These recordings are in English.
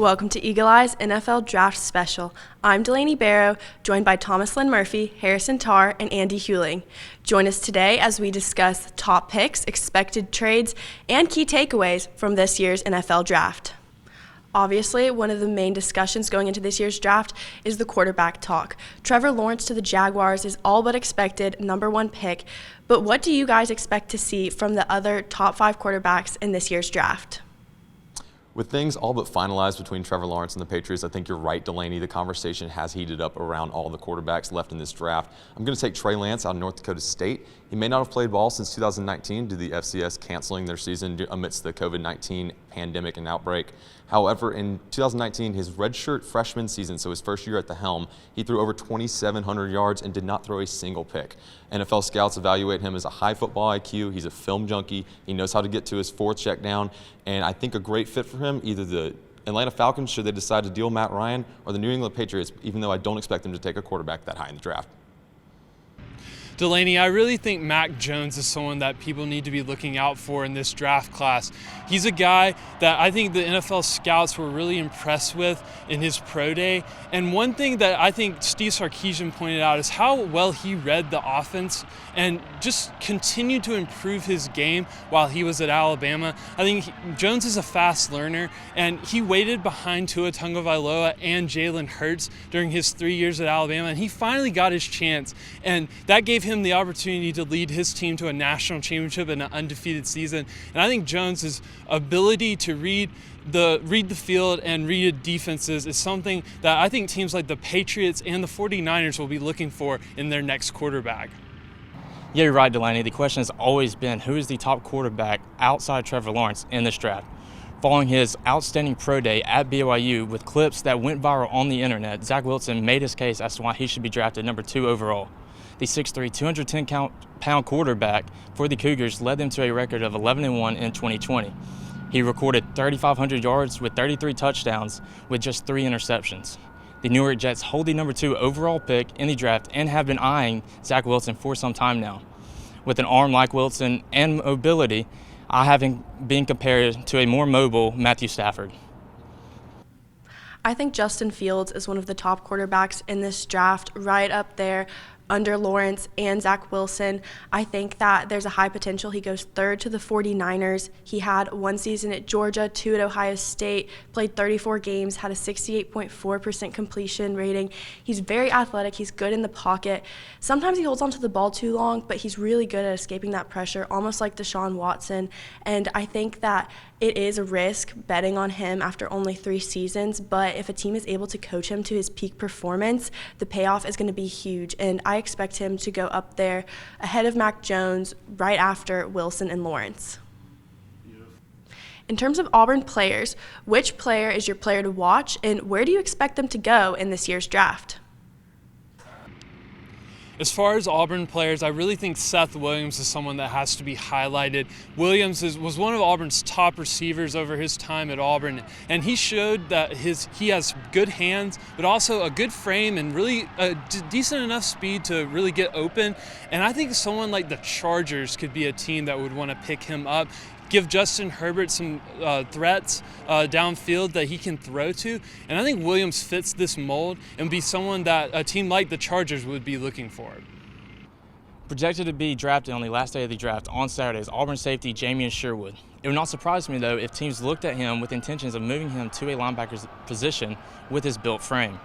Welcome to Eagle Eye's NFL Draft Special. I'm Delaney Barrow, joined by Thomas Lynn Murphy, Harrison Tarr, and Andy Hewling. Join us today as we discuss top picks, expected trades, and key takeaways from this year's NFL Draft. Obviously, one of the main discussions going into this year's draft is the quarterback talk. Trevor Lawrence to the Jaguars is all but expected #1 pick, but what do you guys expect to see from the other top 5 quarterbacks in this year's draft? With things all but finalized between Trevor Lawrence and the Patriots, I think you're right, Delaney. The conversation has heated up around all the quarterbacks left in this draft. I'm going to take Trey Lance out of North Dakota State. He may not have played ball since 2019 due to the FCS canceling their season amidst the COVID-19 pandemic and outbreak. However, in 2019, his redshirt freshman season, so his first year at the helm, he threw over 2,700 yards and did not throw a single pick. NFL scouts evaluate him as a high football IQ. He's a film junkie. He knows how to get to his fourth check down, and I think a great fit for him, either the Atlanta Falcons, should they decide to deal Matt Ryan, or the New England Patriots, even though I don't expect them to take a quarterback that high in the draft. Delaney, I really think Mac Jones is someone that people need to be looking out for in this draft class. He's a guy that I think the NFL scouts were really impressed with in his pro day. And one thing that I think Steve Sarkisian pointed out is how well he read the offense and just continued to improve his game while he was at Alabama. I think Jones is a fast learner, and he waited behind Tua Tagovailoa and Jalen Hurts during his 3 years at Alabama, and he finally got his chance. And that gave him the opportunity to lead his team to a national championship and an undefeated season. And I think Jones's ability to read the field and read defenses is something that I think teams like the Patriots and the 49ers will be looking for in their next quarterback. Yeah, you're right, Delaney. The question has always been, who is the top quarterback outside Trevor Lawrence in this draft? Following his outstanding pro day at BYU with clips that went viral on the internet, Zach Wilson made his case as to why he should be drafted #2 overall. The 6'3", 210-pound quarterback for the Cougars led them to a record of 11-1 in 2020. He recorded 3,500 yards with 33 touchdowns with just 3 interceptions. The New York Jets hold the #2 overall pick in the draft and have been eyeing Zach Wilson for some time now. With an arm like Wilson and mobility, I haven't been compared to a more mobile Matthew Stafford. I think Justin Fields is one of the top quarterbacks in this draft, right up there under Lawrence and Zach Wilson. I think that there's a high potential he goes 3rd to the 49ers. He had 1 season at Georgia, 2 at Ohio State, played 34 games, had a 68.4% completion rating. He's very athletic. He's good in the pocket. Sometimes he holds onto the ball too long, but he's really good at escaping that pressure, almost like Deshaun Watson. And I think that it is a risk betting on him after only 3 seasons, but if a team is able to coach him to his peak performance, the payoff is going to be huge. And I expect him to go up there ahead of Mac Jones, right after Wilson and Lawrence. In terms of Auburn players, which player is your player to watch, and where do you expect them to go in this year's draft? As far as Auburn players, I really think Seth Williams is someone that has to be highlighted. Williams was one of Auburn's top receivers over his time at Auburn, and he showed that he has good hands, but also a good frame and really decent enough speed to really get open. And I think someone like the Chargers could be a team that would want to pick him up. Give Justin Herbert some threats downfield that he can throw to. And I think Williams fits this mold and be someone that a team like the Chargers would be looking for. Projected to be drafted on the last day of the draft on Saturday is Auburn safety Jamien Sherwood. It would not surprise me, though, if teams looked at him with intentions of moving him to a linebacker's position with his built frame.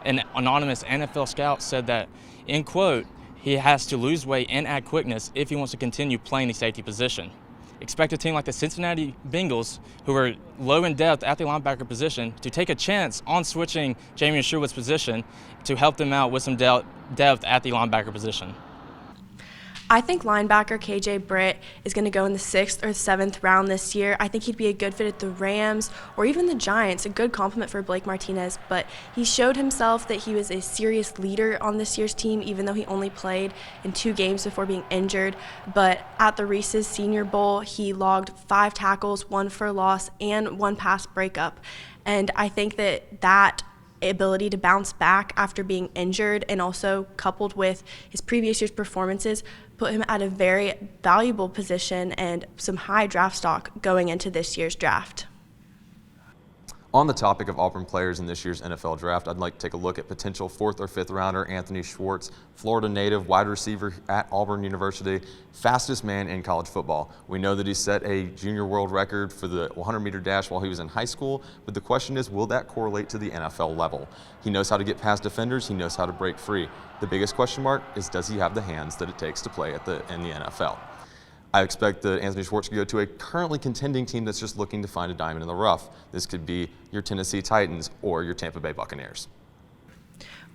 An anonymous NFL scout said that, in quote, he has to lose weight and add quickness if he wants to continue playing the safety position. Expect a team like the Cincinnati Bengals, who are low in depth at the linebacker position, to take a chance on switching Jamien Sherwood's position to help them out with some depth at the linebacker position. I think linebacker KJ Britt is going to go in the 6th or 7th round this year. I think he'd be a good fit at the Rams or even the Giants, a good compliment for Blake Martinez. But he showed himself that he was a serious leader on this year's team, even though he only played in 2 games before being injured. But at the Reese's Senior Bowl, he logged 5 tackles, 1 for loss, and 1 pass breakup. And I think that ability to bounce back after being injured, and also coupled with his previous year's performances, put him at a very valuable position and some high draft stock going into this year's draft. On the topic of Auburn players in this year's NFL draft, I'd like to take a look at potential 4th or 5th rounder Anthony Schwartz, Florida native, wide receiver at Auburn University, fastest man in college football. We know that he set a junior world record for the 100-meter dash while he was in high school, but the question is, will that correlate to the NFL level? He knows how to get past defenders, he knows how to break free. The biggest question mark is, does he have the hands that it takes to play in the NFL? I expect that Anthony Schwartz could go to a currently contending team that's just looking to find a diamond in the rough. This could be your Tennessee Titans or your Tampa Bay Buccaneers.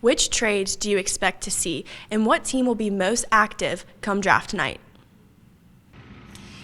Which trades do you expect to see, and what team will be most active come draft night?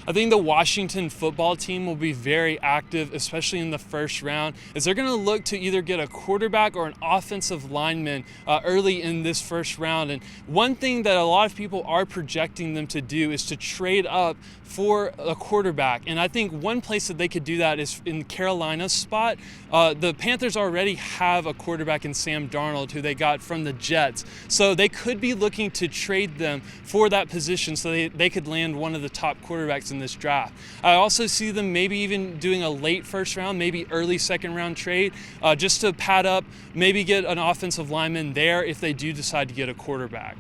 I think the Washington football team will be very active, especially in the first round, as they're going to look to either get a quarterback or an offensive lineman early in this first round. And one thing that a lot of people are projecting them to do is to trade up for a quarterback. And I think one place that they could do that is in Carolina's spot. The Panthers already have a quarterback in Sam Darnold, who they got from the Jets. So they could be looking to trade them for that position so they could land one of the top quarterbacks in this draft. I also see them maybe even doing a late first round, maybe early second round trade, just to pad up, maybe get an offensive lineman there if they do decide to get a quarterback.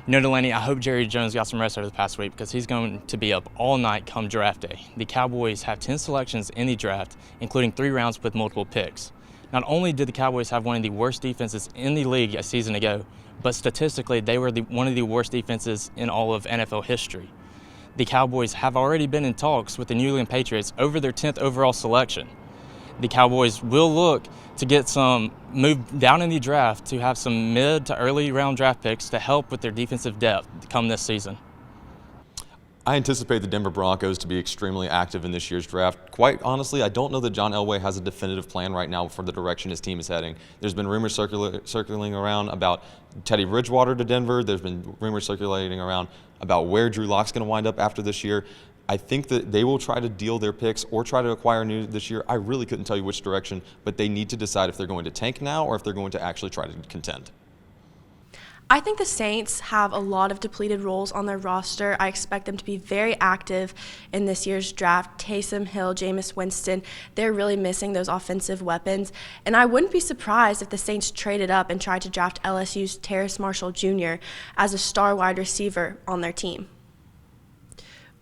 You know, Delaney, I hope Jerry Jones got some rest over the past week because he's going to be up all night come draft day. The Cowboys have 10 selections in the draft, including 3 rounds with multiple picks. Not only did the Cowboys have one of the worst defenses in the league a season ago, but statistically they were one of the worst defenses in all of NFL history. The Cowboys have already been in talks with the New England Patriots over their 10th overall selection. The Cowboys will look to get some move down in the draft to have some mid to early round draft picks to help with their defensive depth come this season. I anticipate the Denver Broncos to be extremely active in this year's draft. Quite honestly, I don't know that John Elway has a definitive plan right now for the direction his team is heading. There's been rumors circulating around about Teddy Bridgewater to Denver. There's been rumors circulating around about where Drew Lock's going to wind up after this year. I think that they will try to deal their picks or try to acquire new this year. I really couldn't tell you which direction, but they need to decide if they're going to tank now or if they're going to actually try to contend. I think the Saints have a lot of depleted roles on their roster. I expect them to be very active in this year's draft. Taysom Hill, Jameis Winston, they're really missing those offensive weapons. And I wouldn't be surprised if the Saints traded up and tried to draft LSU's Terrace Marshall Jr. as a star wide receiver on their team.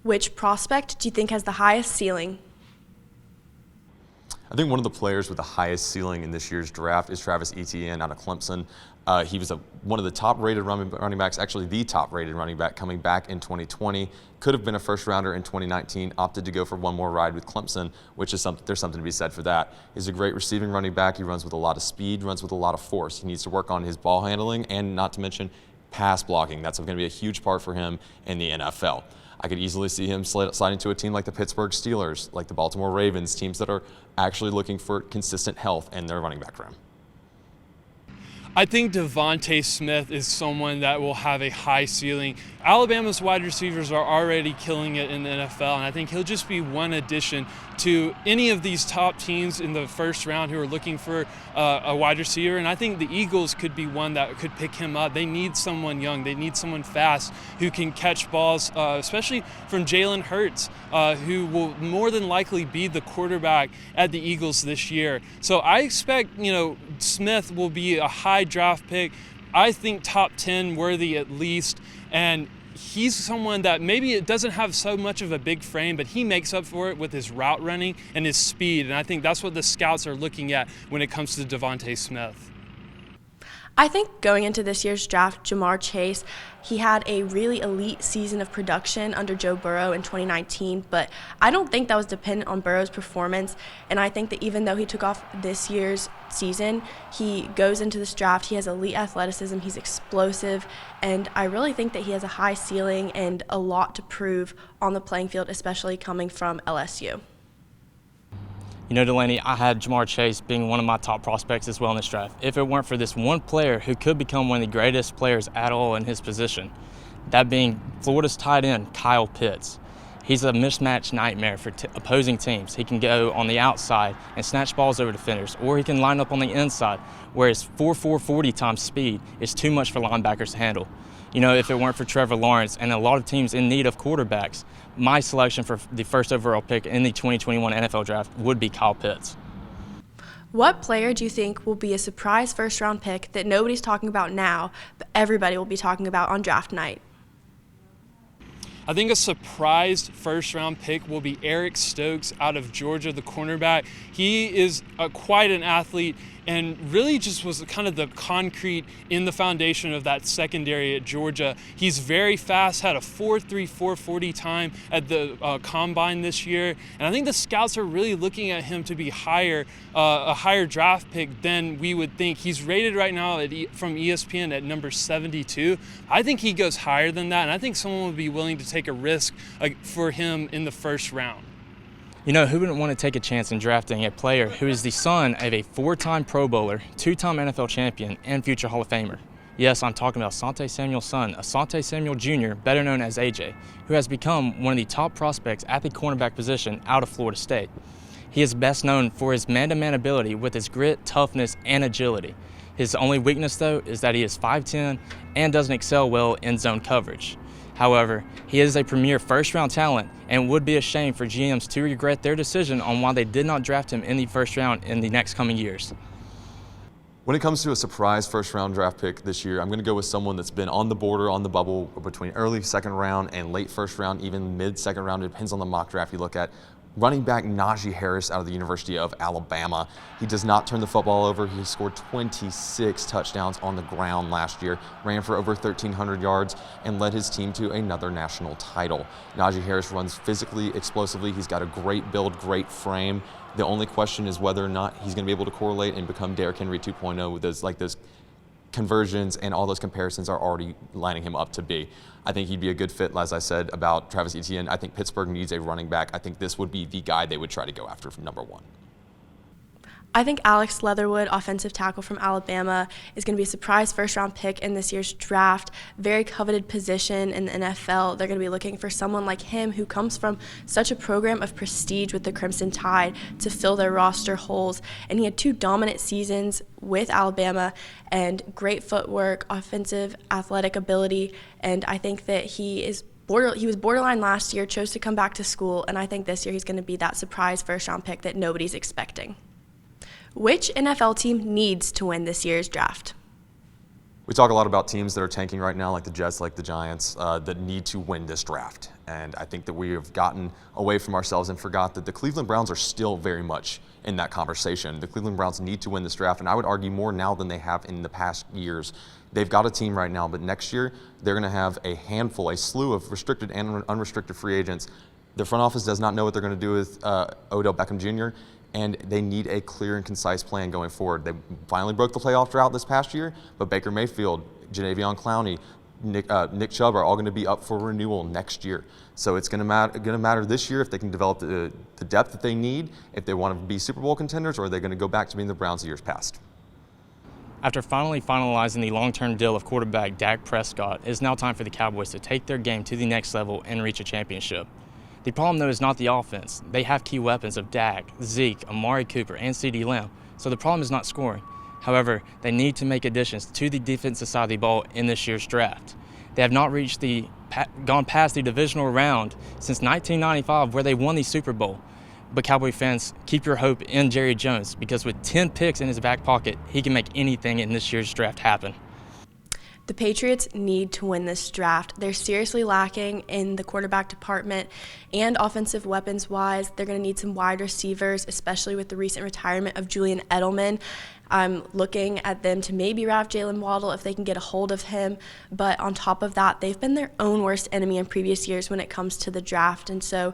Which prospect do you think has the highest ceiling? I think one of the players with the highest ceiling in this year's draft is Travis Etienne out of Clemson. He was one of the top-rated running backs, actually the top-rated running back coming back in 2020. Could have been a first-rounder in 2019, opted to go for one more ride with Clemson, which is there's something to be said for that. He's a great receiving running back. He runs with a lot of speed, runs with a lot of force. He needs to work on his ball handling and, not to mention, pass blocking. That's going to be a huge part for him in the NFL. I could easily see him sliding to a team like the Pittsburgh Steelers, like the Baltimore Ravens, teams that are actually looking for consistent health in their running back room. I think Devonta Smith is someone that will have a high ceiling. Alabama's wide receivers are already killing it in the NFL, and I think he'll just be one addition to any of these top teams in the first round who are looking for a wide receiver. And I think the Eagles could be one that could pick him up. They need someone young. They need someone fast who can catch balls, especially from Jalen Hurts, who will more than likely be the quarterback at the Eagles this year. So I expect, Smith will be a high draft pick. I think top 10 worthy at least. And he's someone that maybe it doesn't have so much of a big frame, but he makes up for it with his route running and his speed. And I think that's what the scouts are looking at when it comes to Devonta Smith. I think going into this year's draft, Jamar Chase, he had a really elite season of production under Joe Burrow in 2019, but I don't think that was dependent on Burrow's performance. And I think that even though he took off this year's season, he goes into this draft, he has elite athleticism, he's explosive, and I really think that he has a high ceiling and a lot to prove on the playing field, especially coming from LSU. You know, Delaney, I had Jamar Chase being one of my top prospects as well in this draft. If it weren't for this one player who could become one of the greatest players at all in his position, that being Florida's tight end, Kyle Pitts. He's a mismatch nightmare for opposing teams. He can go on the outside and snatch balls over defenders, or he can line up on the inside, where his 4.4 40 times speed is too much for linebackers to handle. If it weren't for Trevor Lawrence and a lot of teams in need of quarterbacks, my selection for the first overall pick in the 2021 NFL draft would be Kyle Pitts. What player do you think will be a surprise first-round pick that nobody's talking about now, but everybody will be talking about on draft night? I think a surprised first-round pick will be Eric Stokes out of Georgia, the cornerback. He is quite an athlete and really just was kind of the concrete in the foundation of that secondary at Georgia. He's very fast, had a 4.3 4.40 time at the combine this year, and I think the scouts are really looking at him to be a higher draft pick than we would think. He's rated right now from ESPN at number 72. I think he goes higher than that, and I think someone would be willing to take a risk for him in the first round. You know, who wouldn't want to take a chance in drafting a player who is the son of a 4-time Pro Bowler, 2-time NFL champion, and future Hall of Famer? Yes, I'm talking about Asante Samuel's son, Asante Samuel Jr., better known as AJ, who has become one of the top prospects at the cornerback position out of Florida State. He is best known for his man-to-man ability with his grit, toughness, and agility. His only weakness, though, is that he is 5'10" and doesn't excel well in zone coverage. However, he is a premier first-round talent and would be a shame for GMs to regret their decision on why they did not draft him in the first round in the next coming years. When it comes to a surprise first-round draft pick this year, I'm going to go with someone that's been on the border, on the bubble between early second round and late first round, even mid-second round. It depends on the mock draft you look at. Running back Najee Harris out of the University of Alabama. He does not turn the football over. He scored 26 touchdowns on the ground last year, ran for over 1,300 yards, and led his team to another national title. Najee Harris runs physically, explosively. He's got a great build, great frame. The only question is whether or not he's going to be able to correlate and become Derrick Henry 2.0 with those conversions, and all those comparisons are already lining him up to be. I think he'd be a good fit, as I said, about Travis Etienne. I think Pittsburgh needs a running back. I think this would be the guy they would try to go after from number one. I think Alex Leatherwood, offensive tackle from Alabama, is going to be a surprise first-round pick in this year's draft. Very coveted position in the NFL. They're going to be looking for someone like him who comes from such a program of prestige with the Crimson Tide to fill their roster holes. And he had 2 dominant seasons with Alabama and great footwork, offensive, athletic ability. And I think that he was borderline last year, chose to come back to school, and I think this year he's going to be that surprise first-round pick that nobody's expecting. Which NFL team needs to win this year's draft? We talk a lot about teams that are tanking right now, like the Jets, like the Giants, that need to win this draft. And I think that we have gotten away from ourselves and forgot that the Cleveland Browns are still very much in that conversation. The Cleveland Browns need to win this draft, and I would argue more now than they have in the past years. They've got a team right now, but next year they're going to have a slew of restricted and unrestricted free agents. The front office does not know what they're going to do with Odell Beckham Jr., and they need a clear and concise plan going forward. They finally broke the playoff drought this past year, but Baker Mayfield, Jadeveon Clowney, Nick Chubb are all going to be up for renewal next year. So it's going to matter this year if they can develop the depth that they need, if they want to be Super Bowl contenders, or are they going to go back to being the Browns of years past. After finally finalizing the long-term deal of quarterback Dak Prescott, it is now time for the Cowboys to take their game to the next level and reach a championship. The problem, though, is not the offense. They have key weapons of Dak, Zeke, Amari Cooper, and CeeDee Lamb, so the problem is not scoring. However, they need to make additions to the defensive side of the ball in this year's draft. They have not gone past the divisional round since 1995, where they won the Super Bowl. But Cowboy fans, keep your hope in Jerry Jones, because with 10 picks in his back pocket, he can make anything in this year's draft happen. The Patriots need to win this draft. They're seriously lacking in the quarterback department and offensive weapons-wise. They're going to need some wide receivers, especially with the recent retirement of Julian Edelman. I'm looking at them to maybe draft Jalen Waddle if they can get a hold of him. But on top of that, they've been their own worst enemy in previous years when it comes to the draft. And so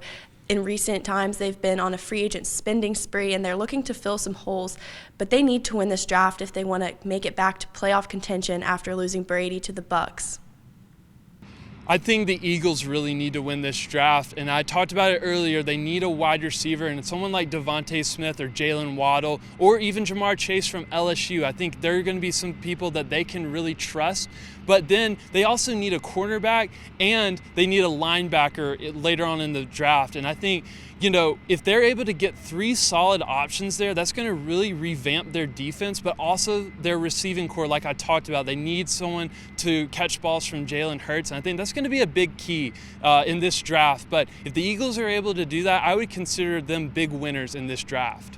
in recent times, they've been on a free agent spending spree, and they're looking to fill some holes. But they need to win this draft if they want to make it back to playoff contention after losing Brady to the Bucs. I think the Eagles really need to win this draft, and I talked about it earlier. They need a wide receiver, and someone like Devonta Smith or Jalen Waddle or even Jamar Chase from LSU. I think there are going to be some people that they can really trust, but then they also need a cornerback and they need a linebacker later on in the draft. And I think, if they're able to get 3 solid options there, that's going to really revamp their defense, but also their receiving core. Like I talked about, they need someone to catch balls from Jalen Hurts, and I think that's going to be a big key in this draft. But if the Eagles are able to do that, I would consider them big winners in this draft.